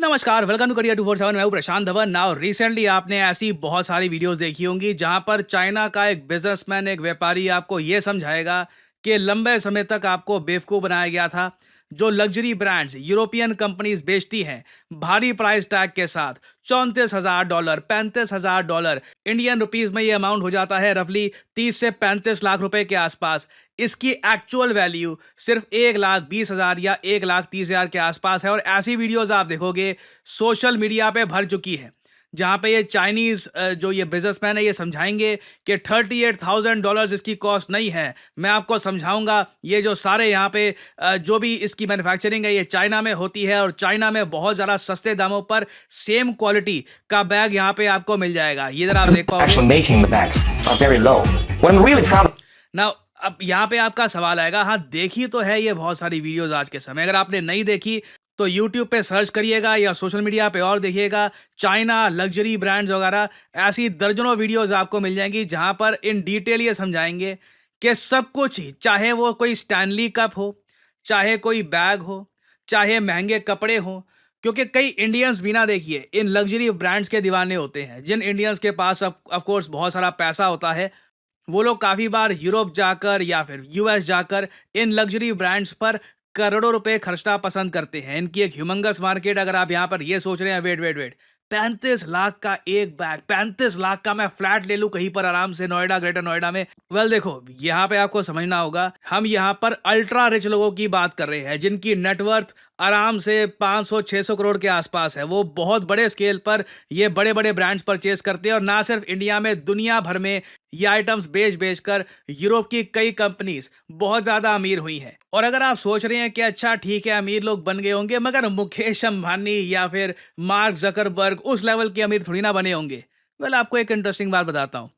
नमस्कार, welcome to career 247। मैं हूं प्रशांत धवन। नाउ रिसेंटली आपने ऐसी बहुत सारी वीडियोस देखी होंगी जहां पर चाइना का एक बिजनेसमैन, एक व्यापारी आपको ये समझाएगा कि लंबे समय तक आपको बेवकूफ़ बनाया गया था। जो लग्जरी ब्रांड्स यूरोपियन कंपनीज बेचती हैं भारी प्राइस टैग के साथ, $34,000, $35,000, इंडियन रुपीस में ये अमाउंट हो जाता है रफली 30 से 35 लाख रुपए के आसपास। इसकी एक्चुअल वैल्यू सिर्फ 1,20,000 या 1,30,000 के आसपास है। और ऐसी वीडियोस आप देखोगे सोशल मीडिया पे भर चुकी है जहां पे ये चाइनीज जो ये बिजनेसमैन है ये समझाएंगे कि $38,000 इसकी कॉस्ट नहीं है। मैं आपको समझाऊंगा ये जो सारे यहाँ पे जो भी इसकी मैन्युफैक्चरिंग है ये चाइना में होती है और चाइना में बहुत ज़्यादा सस्ते दामों पर सेम क्वालिटी का बैग यहाँ पे आपको मिल जाएगा। ये जरा आप देख पाओगे ना। अब यहाँ पे आपका सवाल आएगा, हाँ देखी तो है ये बहुत सारी वीडियोस आज के समय। अगर आपने नहीं देखी तो YouTube पे सर्च करिएगा या सोशल मीडिया पे और देखिएगा, चाइना लग्जरी ब्रांड्स वगैरह ऐसी दर्जनों वीडियोस आपको मिल जाएंगी जहां पर इन डिटेल ये समझाएंगे कि सब कुछ ही, चाहे वो कोई स्टैनली कप हो, चाहे कोई बैग हो, चाहे महंगे कपड़े हो। क्योंकि कई इंडियंस भी ना देखिए इन लग्जरी ब्रांड्स के दीवाने होते हैं। जिन इंडियंस के पास ऑफ कोर्स बहुत सारा पैसा होता है वो लोग काफ़ी बार यूरोप जाकर या फिर यूएस जाकर इन लग्जरी ब्रांड्स पर करोड़ों रुपए खर्चना पसंद करते हैं। इनकी एक ह्यूमंगस मार्केट। अगर आप यहाँ पर ये सोच रहे हैं वेट वेट वेट 35 लाख का एक बैग, 35 लाख का मैं फ्लैट ले लूं कहीं पर आराम से नोएडा, ग्रेटर नोएडा में। वेल देखो यहाँ पे आपको समझना होगा, हम यहाँ पर अल्ट्रा रिच लोगों की बात कर रहे हैं जिनकी नेटवर्थ आराम से 500-600 करोड़ के आसपास है। वो बहुत बड़े स्केल पर ये बड़े बड़े ब्रांड्स परचेज करते हैं और ना सिर्फ इंडिया में, दुनिया भर में ये आइटम्स बेच बेच कर यूरोप की कई कंपनीज बहुत ज्यादा अमीर हुई हैं। और अगर आप सोच रहे हैं कि अच्छा ठीक है अमीर लोग बन गए होंगे मगर मुकेश अंबानी या फिर मार्क जकरबर्ग उस लेवल के अमीर थोड़ी ना बने होंगे। वेल आपको एक इंटरेस्टिंग बात बताता हूँ।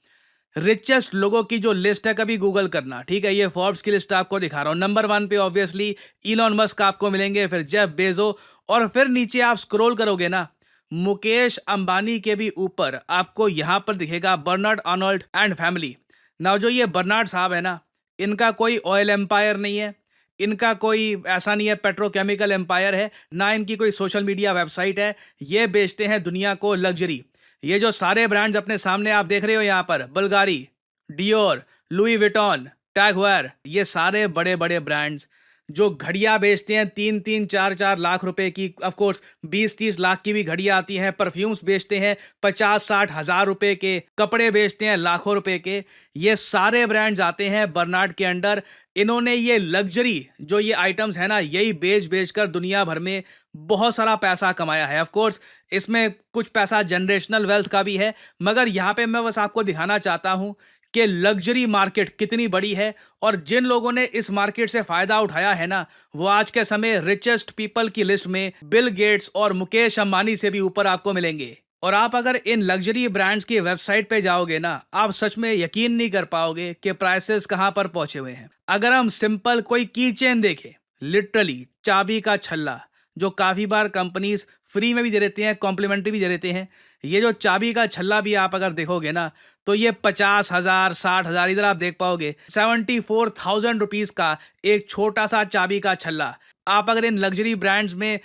रिचेस्ट लोगों की जो लिस्ट है कभी गूगल करना, ठीक है। ये फोर्ब्स की लिस्ट आपको दिखा रहा हूँ। नंबर 1 पे ऑब्वियसली इलॉन मस्क आपको मिलेंगे, फिर जेफ बेजो, और फिर नीचे आप स्क्रॉल करोगे ना, मुकेश अंबानी के भी ऊपर आपको यहां पर दिखेगा बर्नार्ड आर्नोल्ड एंड फैमिली। ना जो ये बर्नार्ड साहब है ना, इनका कोई ऑयल एम्पायर नहीं है, इनका कोई ऐसा नहीं है पेट्रोकेमिकल एम्पायर है, ना इनकी कोई सोशल मीडिया वेबसाइट है। ये बेचते हैं दुनिया को लग्जरी। ये जो सारे ब्रांड्स अपने सामने आप देख रहे हो यहाँ पर, Bulgari, Dior, Louis Vuitton, Tag Heuer, ये सारे बड़े बड़े ब्रांड्स जो घड़ियां बेचते हैं 3-3, 4-4 लाख रुपए की, ऑफ कोर्स 20-30 लाख की भी घड़ियां आती हैं। परफ्यूम्स बेचते हैं 50-60 हजार रुपए के, कपड़े बेचते हैं लाखों रुपए के। ये सारे ब्रांड्स आते हैं बर्नार्ड के अंडर। इन्होंने ये लग्जरी जो ये आइटम्स है ना, यही बेच बेच कर दुनिया भर में बहुत सारा पैसा कमाया है। ऑफ कोर्स इसमें कुछ पैसा जनरेशनल वेल्थ का भी है, मगर यहाँ पे मैं बस आपको दिखाना चाहता हूँ कि लग्जरी मार्केट कितनी बड़ी है। और जिन लोगों ने इस मार्केट से फायदा उठाया है ना, वो आज के समय रिचेस्ट पीपल की लिस्ट में बिल गेट्स और मुकेश अंबानी से भी ऊपर आपको मिलेंगे। और आप अगर इन लग्जरी ब्रांड्स की वेबसाइट पे जाओगे ना, आप सच में यकीन नहीं कर पाओगे कि प्राइसेस कहां पर पहुंचे हुए हैं। अगर हम सिंपल कोई की चेन देखें, लिटरली चाबी का छल्ला, जो काफी बार कंपनीज फ्री में भी दे देते हैं, कॉम्प्लीमेंट्री भी दे देते हैं। ये जो चाबी का छल्ला भी आप अगर देखोगे ना, तो ये 50,000, 60,000, इधर आप देख पाओगे 74,000 रुपीज का एक छोटा सा चाबी का छल्ला। आप अगर इन लग्जरी ब्रांड्स में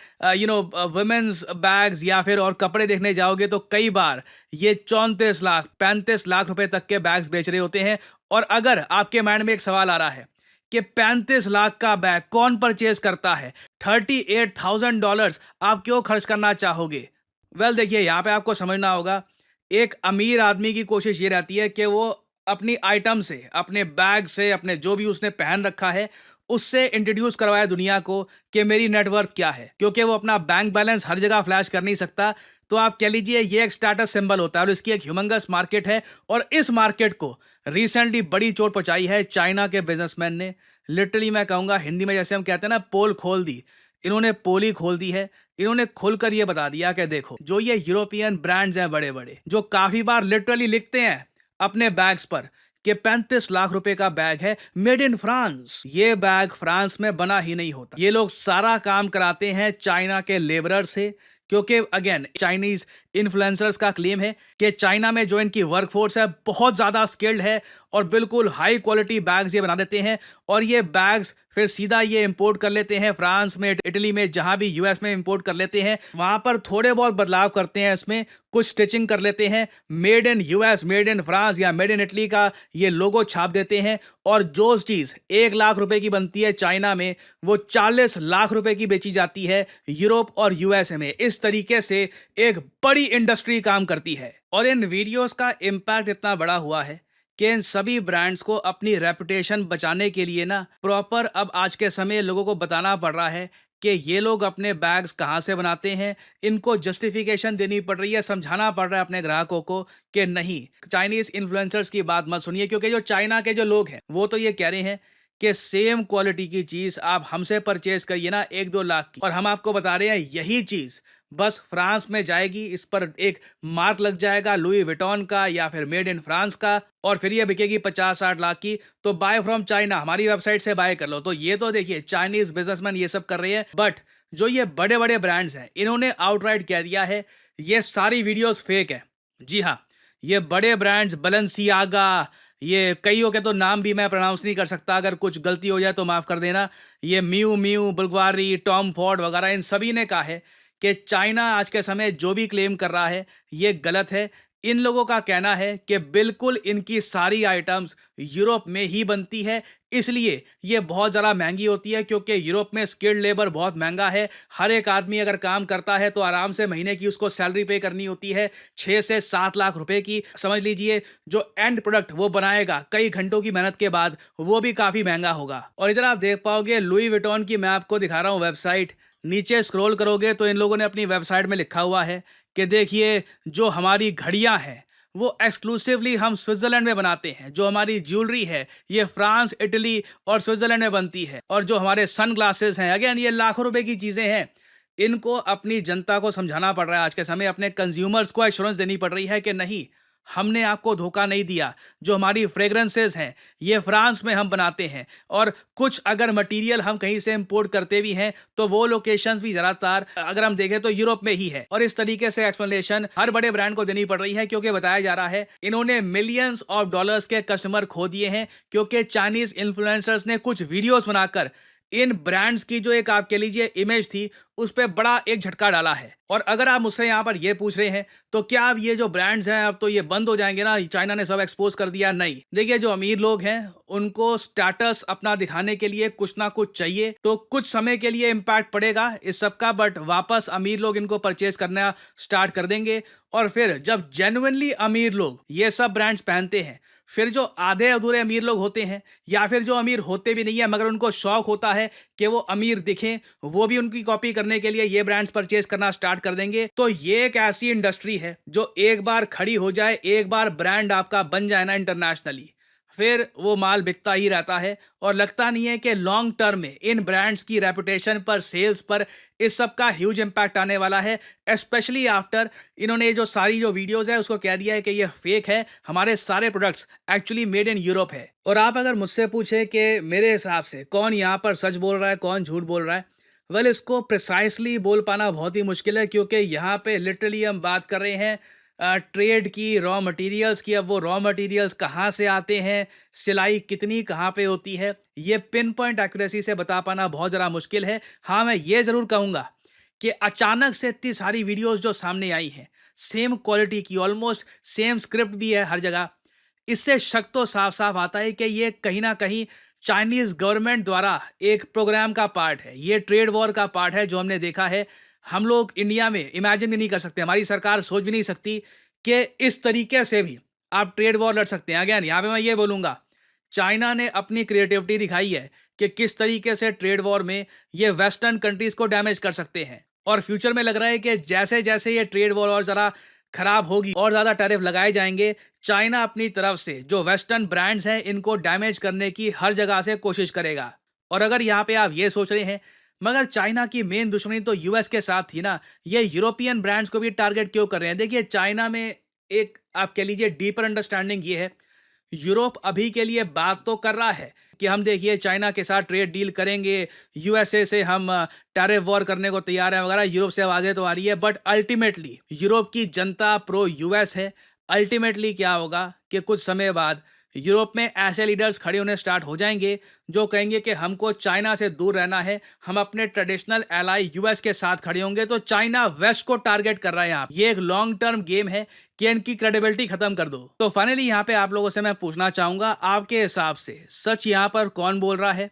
वुमेन्स बैग्स या फिर और कपड़े देखने जाओगे तो कई बार ये 34 लाख, 35 लाख रुपए तक के बैग्स बेच रहे होते हैं। और अगर आपके माइंड में एक सवाल आ रहा है कि 35 लाख का बैग कौन परचेज करता है, $38,000 आप क्यों खर्च करना चाहोगे? वेल देखिए यहाँ पे आपको समझना होगा, एक अमीर आदमी की कोशिश ये रहती है कि वो अपनी आइटम से, अपने बैग से, अपने जो भी उसने पहन रखा है उससे इंट्रोड्यूस करवाए दुनिया को कि मेरी नेटवर्थ क्या है। क्योंकि वो अपना बैंक बैलेंस हर जगह फ्लैश कर नहीं सकता, तो आप कह लीजिए ये एक स्टेटस सिंबल होता है और इसकी एक ह्यूमंगस मार्केट है। और इस मार्केट को रिसेंटली बड़ी चोट पहुंचाई है चाइना के बिजनेसमैन ने। लिटरली मैं कहूँगा, हिंदी में जैसे हम कहते हैं ना, पोल खोल दी। इन्होंने पोल ही खोल दी है। इन्होंने खुलकर ये बता दिया कि देखो जो ये यूरोपियन ब्रांड्स हैं बड़े बड़े, जो काफी बार लिटरली लिखते हैं अपने बैग्स पर कि 35 लाख रुपए का बैग है मेड इन फ्रांस, ये बैग फ्रांस में बना ही नहीं होता। ये लोग सारा काम कराते हैं चाइना के लेबरर से। क्योंकि अगेन चाइनीज इन्फ्लुएंसर्स का क्लेम है कि चाइना में जो इनकी वर्कफोर्स है बहुत ज्यादा स्किल्ड है और बिल्कुल हाई क्वालिटी बैग्स ये बना देते हैं और ये बैग्स फिर सीधा ये इंपोर्ट कर लेते हैं फ्रांस में, इटली में, जहां भी यूएस में इंपोर्ट कर लेते हैं। वहां पर थोड़े बहुत बदलाव करते हैं, इसमें कुछ स्टिचिंग कर लेते हैं, made in US, made in France या मेड इन इटली का ये लोगो छाप देते हैं। और जो चीज 1 लाख रुपए की बनती है चाइना में, वो 40 लाख रुपए की बेची जाती है यूरोप और यूएसए में। इस तरीके से एक बड़ी इंडस्ट्री काम करती है और इन वीडियोस का इम्पैक्ट इतना बड़ा हुआ है कि इन सभी ब्रांड्स को अपनी रेपुटेशन बचाने के लिए ना प्रॉपर अब आज के समय लोगों को बताना पड़ रहा है कि ये लोग अपने बैग्स कहाँ से बनाते हैं। इनको जस्टिफिकेशन देनी पड़ रही है, समझाना पड़ रहा है अपने ग्राहकों को कि नहीं, चाइनीज इन्फ्लुएंसर्स की बात मत सुनिए, क्योंकि जो चाइना के जो लोग हैं वो तो ये कह रहे हैं कि सेम क्वालिटी की चीज आप हमसे परचेज करिए ना 1-2 लाख की, और हम आपको बता रहे हैं यही चीज बस फ्रांस में जाएगी, इस पर एक मार्क लग जाएगा लुई विटॉन का या फिर मेड इन फ्रांस का, और फिर ये बिकेगी 50-60 लाख की। तो बाय फ्रॉम चाइना, हमारी वेबसाइट से बाय कर लो। तो ये तो देखिए चाइनीज बिजनेसमैन ये सब कर रहे हैं, बट जो ये बड़े बड़े ब्रांड्स हैं इन्होंने आउटराइट कह दिया है ये सारी वीडियोस फेक है। जी हाँ, ये बड़े ब्रांड्स बलेंसियागा, ये कईयों के तो नाम भी मैं प्रोनाउंस नहीं कर सकता, अगर कुछ गलती हो जाए तो माफ कर देना, ये Miu Miu, Bulgari, Tom Ford वगैरह, इन सभी ने कहा है कि चाइना आज के समय जो भी क्लेम कर रहा है ये गलत है। इन लोगों का कहना है कि बिल्कुल इनकी सारी आइटम्स यूरोप में ही बनती है, इसलिए ये बहुत ज़्यादा महंगी होती है, क्योंकि यूरोप में स्किल्ड लेबर बहुत महंगा है। हर एक आदमी अगर काम करता है तो आराम से महीने की उसको सैलरी पे करनी होती है 6 से 7 लाख रुपए की। समझ लीजिए जो एंड प्रोडक्ट वो बनाएगा कई घंटों की मेहनत के बाद, वो भी काफ़ी महंगा होगा। और इधर आप देख पाओगे लुई विटॉन की, मैं आपको दिखा रहा हूँ वेबसाइट, नीचे स्क्रॉल करोगे तो इन लोगों ने अपनी वेबसाइट में लिखा हुआ है कि देखिए जो हमारी घड़ियां हैं वो एक्सक्लूसिवली हम स्विट्जरलैंड में बनाते हैं, जो हमारी ज्वेलरी है ये फ्रांस, इटली और स्विट्जरलैंड में बनती है, और जो हमारे सन ग्लासेस हैं, अगेन ये लाखों रुपए की चीज़ें हैं। इनको अपनी जनता को समझाना पड़ रहा है आज के समय, अपने कंज्यूमर्स को एश्योरेंस देनी पड़ रही है कि नहीं, हमने आपको धोखा नहीं दिया। जो हमारी फ्रेग्रेंसेस हैं ये फ्रांस में हम बनाते हैं, और कुछ अगर मटेरियल हम कहीं से इंपोर्ट करते भी हैं तो वो लोकेशंस भी ज़्यादातर अगर हम देखें तो यूरोप में ही है। और इस तरीके से एक्सप्लेनेशन हर बड़े ब्रांड को देनी पड़ रही है, क्योंकि बताया जा रहा है इन्होंने मिलियंस ऑफ डॉलर्स के कस्टमर खो दिए हैं, क्योंकि चाइनीज इन्फ्लुएंसर्स ने कुछ वीडियोस बनाकर इन ब्रांड्स की जो एक आप कह लीजिए इमेज थी उस पर बड़ा एक झटका डाला है। और अगर आप मुझसे यहाँ पर ये पूछ रहे हैं तो क्या अब ये जो ब्रांड्स हैं अब तो ये बंद हो जाएंगे ना, चाइना ने सब एक्सपोज कर दिया? नहीं, देखिए जो अमीर लोग हैं उनको स्टेटस अपना दिखाने के लिए कुछ ना कुछ चाहिए, तो कुछ समय के लिए इम्पैक्ट पड़ेगा इस सब का, बट वापस अमीर लोग इनको परचेज करना स्टार्ट कर देंगे। और फिर जब जेन्युइनली अमीर लोग ये सब ब्रांड्स पहनते हैं, फिर जो आधे अधूरे अमीर लोग होते हैं या फिर जो अमीर होते भी नहीं है मगर उनको शौक होता है कि वो अमीर दिखें, वो भी उनकी कॉपी करने के लिए ये ब्रांड्स परचेज करना स्टार्ट कर देंगे। तो ये एक ऐसी इंडस्ट्री है जो एक बार खड़ी हो जाए, एक बार ब्रांड आपका बन जाए ना इंटरनेशनली, फिर वो माल बिकता ही रहता है। और लगता नहीं है कि लॉन्ग टर्म में इन ब्रांड्स की रेपुटेशन पर, सेल्स पर इस सब का ह्यूज इंपैक्ट आने वाला है, स्पेशली आफ्टर इन्होंने जो सारी जो वीडियोस है उसको कह दिया है कि ये फेक है, हमारे सारे products actually made in Europe है। और आप अगर मुझसे पूछे कि मेरे हिसाब से कौन यहाँ पर सच बोल रहा है कौन झूठ बोल रहा है, वेल इसको प्रिसाइसली बोल पाना बहुत ही मुश्किल है, क्योंकि यहाँ पे लिटरली हम बात कर रहे हैं ट्रेड की, रॉ मटेरियल्स की। अब वो रॉ मटेरियल्स कहाँ से आते हैं, सिलाई कितनी कहाँ पे होती है, ये पिन पॉइंट एक्यूरेसी से बता पाना बहुत ज़्यादा मुश्किल है। हाँ, मैं ये ज़रूर कहूँगा कि अचानक से इतनी सारी वीडियोस जो सामने आई हैं सेम क्वालिटी की, ऑलमोस्ट सेम स्क्रिप्ट भी है हर जगह, इससे शक तो साफ साफ आता है कि ये कहीं ना कहीं चाइनीज गवर्नमेंट द्वारा एक प्रोग्राम का पार्ट है, ये ट्रेड वॉर का पार्ट है जो हमने देखा है। हम लोग इंडिया में इमेजिन भी नहीं कर सकते, हमारी सरकार सोच भी नहीं सकती कि इस तरीके से भी आप ट्रेड वॉर लड़ सकते हैं। अगेन यहाँ पे मैं ये बोलूँगा, चाइना ने अपनी क्रिएटिविटी दिखाई है कि किस तरीके से ट्रेड वॉर में ये वेस्टर्न कंट्रीज को डैमेज कर सकते हैं। और फ्यूचर में लग रहा है कि जैसे जैसे ये ट्रेड वॉर और ज़रा खराब होगी और ज़्यादा टैरिफ लगाए जाएंगे, चाइना अपनी तरफ से जो वेस्टर्न ब्रांड्स हैं इनको डैमेज करने की हर जगह से कोशिश करेगा। और अगर यहाँ पे आप ये सोच रहे हैं मगर चाइना की मेन दुश्मनी तो यूएस के साथ थी ना, ये यूरोपियन ब्रांड्स को भी टारगेट क्यों कर रहे हैं? देखिए चाइना में एक आप कह लीजिए डीपर अंडरस्टैंडिंग ये है, यूरोप अभी के लिए बात तो कर रहा है कि हम देखिए चाइना के साथ ट्रेड डील करेंगे, यूएसए से हम टैरिफ वॉर करने को तैयार हैं वगैरह, यूरोप से आवाज़ें तो आ रही है, बट अल्टीमेटली यूरोप की जनता प्रो यूएस है। अल्टीमेटली क्या होगा कि कुछ समय बाद यूरोप में ऐसे लीडर्स खड़े होने स्टार्ट हो जाएंगे जो कहेंगे कि हमको चाइना से दूर रहना है, हम अपने ट्रेडिशनल एलाई यूएस के साथ खड़े होंगे। तो चाइना वेस्ट को टारगेट कर रहा है यहाँ। ये एक लॉन्ग टर्म गेम है कि इनकी क्रेडिबिलिटी खत्म कर दो। तो फाइनली यहाँ पे आप लोगों से मैं पूछना चाहूंगा, आपके हिसाब से सच यहाँ पर कौन बोल रहा है,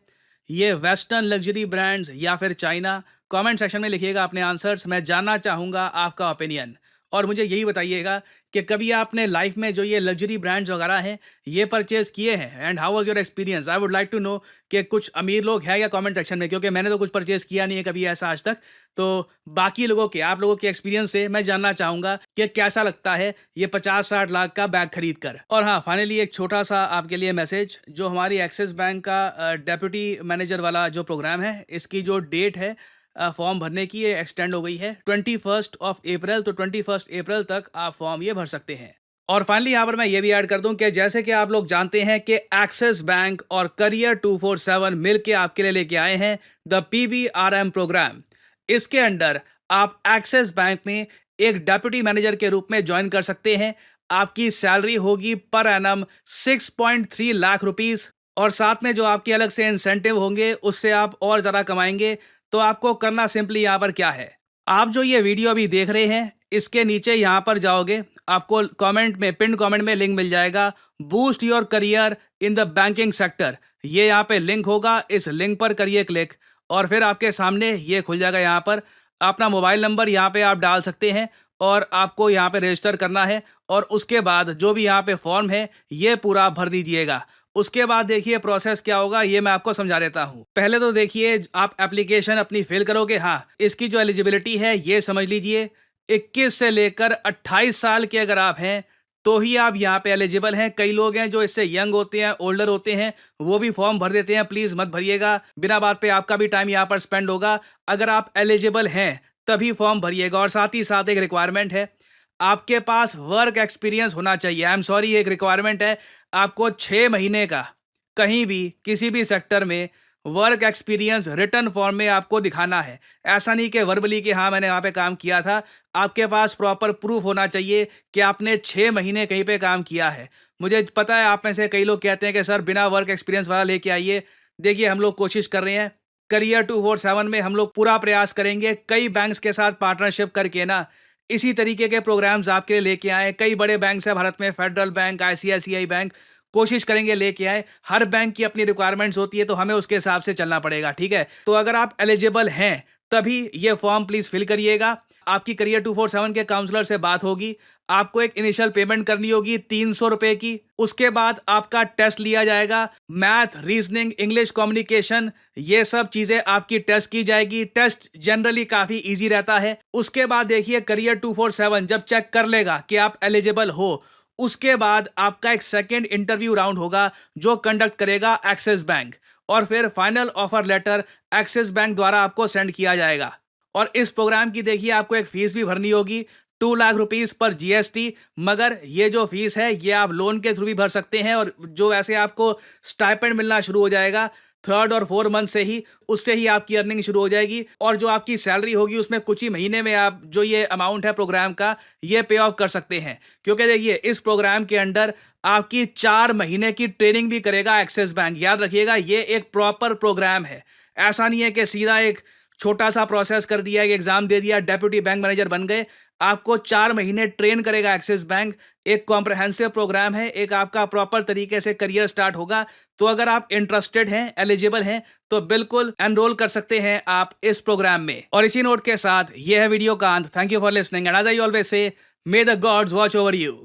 ये वेस्टर्न लग्जरी ब्रांड्स या फिर चाइना? कमेंट सेक्शन में लिखिएगा अपने आंसर्स, मैं जानना चाहूंगा आपका ओपिनियन। और मुझे यही बताइएगा कि कभी आपने लाइफ में जो ये लग्जरी ब्रांड्स वगैरह हैं ये परचेज किए हैं, and how was your experience? I would like to know कि कुछ अमीर लोग हैं या कमेंट सेक्शन में, क्योंकि मैंने तो कुछ परचेज किया नहीं है कभी ऐसा आज तक। तो बाकी लोगों के, आप लोगों के एक्सपीरियंस से मैं जानना चाहूंगा कि कैसा लगता है ये 50-60 लाख का बैग खरीद कर। और हाँ, फाइनली एक छोटा सा आपके लिए मैसेज, जो हमारी एक्सिस बैंक का डेप्यूटी मैनेजर वाला जो प्रोग्राम है, इसकी जो डेट है फॉर्म भरने की, ये एक्सटेंड हो गई है 21 अप्रैल। तो 21 अप्रैल तक आप फॉर्म ये भर सकते हैं। और फाइनली यहाँ पर मैं ये भी ऐड कर दूं कि जैसे कि आप लोग जानते हैं कि एक्सिस बैंक और करियर 247 मिलके आपके लिए लेके आए हैं द PBRM प्रोग्राम। इसके अंडर आप एक्सिस बैंक में एक डेप्यूटी मैनेजर के रूप में ज्वाइन कर सकते हैं। आपकी सैलरी होगी पर एनम 6.3 लाख रुपीस, और साथ में जो आपके अलग से इंसेंटिव होंगे उससे आप और ज़्यादा कमाएंगे। तो आपको करना सिंपली यहाँ पर क्या है, आप जो ये वीडियो अभी देख रहे हैं इसके नीचे यहाँ पर जाओगे, आपको कमेंट में, पिन कमेंट में लिंक मिल जाएगा, boost your career in the banking sector. ये यहाँ पे लिंक होगा, इस लिंक पर करिए क्लिक, और फिर आपके सामने ये खुल जाएगा। यहाँ पर अपना मोबाइल नंबर यहाँ पे आप डाल सकते हैं और आपको यहाँ पे रजिस्टर करना है, और उसके बाद जो भी यहाँ पे फॉर्म है ये पूरा भर दीजिएगा। उसके बाद देखिए प्रोसेस क्या होगा, ये मैं आपको समझा देता हूँ। पहले तो देखिए आप एप्लीकेशन अपनी फिल करोगे। हाँ, इसकी जो एलिजिबिलिटी है ये समझ लीजिए, 21 से लेकर 28 साल के अगर आप हैं तो ही आप यहाँ पे एलिजिबल हैं। कई लोग हैं जो इससे यंग होते हैं, ओल्डर होते हैं, वो भी फॉर्म भर देते हैं। प्लीज मत भरिएगा, बिना बात पे आपका भी टाइम यहाँ पर स्पेंड होगा। अगर आप एलिजिबल हैं तभी फॉर्म भरिएगा। और साथ ही साथ एक रिक्वायरमेंट है, आपके पास वर्क एक्सपीरियंस होना चाहिए। आई एम सॉरी, एक रिक्वायरमेंट है, आपको 6 महीने का कहीं भी किसी भी सेक्टर में वर्क एक्सपीरियंस रिटर्न फॉर्म में आपको दिखाना है। ऐसा नहीं कि वर्बली कि हाँ मैंने वहाँ पे काम किया था। आपके पास प्रॉपर प्रूफ होना चाहिए कि आपने 6 महीने कहीं पे काम किया है। मुझे पता है आप में से कई लोग कहते हैं कि सर बिना वर्क एक्सपीरियंस वाला लेके आइए। देखिए हम लोग कोशिश कर रहे हैं, करियर 247 में हम लोग पूरा प्रयास करेंगे कई बैंक्स के साथ पार्टनरशिप करके ना इसी तरीके के प्रोग्राम्स आपके लिए लेके आए। कई बड़े बैंक है भारत में, फेडरल बैंक, ICICI बैंक, कोशिश करेंगे लेके आए। हर बैंक की अपनी रिक्वायरमेंट्स होती है, तो हमें उसके हिसाब से चलना पड़ेगा, ठीक है। तो अगर आप एलिजिबल हैं तभी ये फॉर्म प्लीज फिल करिएगा। आपकी करियर 247 के काउंसलर से बात होगी, आपको एक इनिशियल पेमेंट करनी होगी 300 रुपए की। उसके बाद आपका टेस्ट लिया जाएगा, मैथ, रीजनिंग, इंग्लिश कम्युनिकेशन, ये सब चीजें आपकी टेस्ट की जाएगी। टेस्ट जनरली काफी इजी रहता है। उसके बाद देखिए करियर 247 जब चेक कर लेगा कि आप एलिजिबल हो, उसके बाद आपका एक सेकेंड इंटरव्यू राउंड होगा जो कंडक्ट करेगा एक्सिस बैंक, और फिर final offer letter Axis bank द्वारा आपको सेंड किया जाएगा। और इस प्रोग्राम की देखिए आपको एक फीस भी भरनी होगी 2 लाख रुपीस पर GST। मगर ये जो फीस है ये आप लोन के थ्रू भी भर सकते हैं, और जो वैसे आपको स्टाइपेंड मिलना शुरू हो जाएगा 3rd और 4th मंथ से ही, उससे ही आपकी अर्निंग शुरू हो जाएगी। और जो आपकी सैलरी होगी उसमें कुछ ही महीने में आप जो ये अमाउंट है प्रोग्राम का ये पे ऑफ कर सकते हैं। क्योंकि देखिए इस प्रोग्राम के अंडर आपकी 4 महीने की ट्रेनिंग भी करेगा एक्सिस बैंक। याद रखिएगा ये एक प्रॉपर प्रोग्राम है, ऐसा नहीं है कि सीधा एक छोटा सा प्रोसेस कर दिया, एक एग्जाम दे दिया, डेप्यूटी बैंक मैनेजर बन गए। आपको 4 महीने ट्रेन करेगा एक्सिस बैंक। एक कॉम्प्रहेंसिव प्रोग्राम है, एक आपका प्रॉपर तरीके से करियर स्टार्ट होगा। तो अगर आप इंटरेस्टेड हैं, एलिजिबल हैं, तो बिल्कुल एनरोल कर सकते हैं आप इस प्रोग्राम में। और इसी नोट के साथ ये है वीडियो का अंत। Thank you for listening, and as I always say, may the gods watch over you.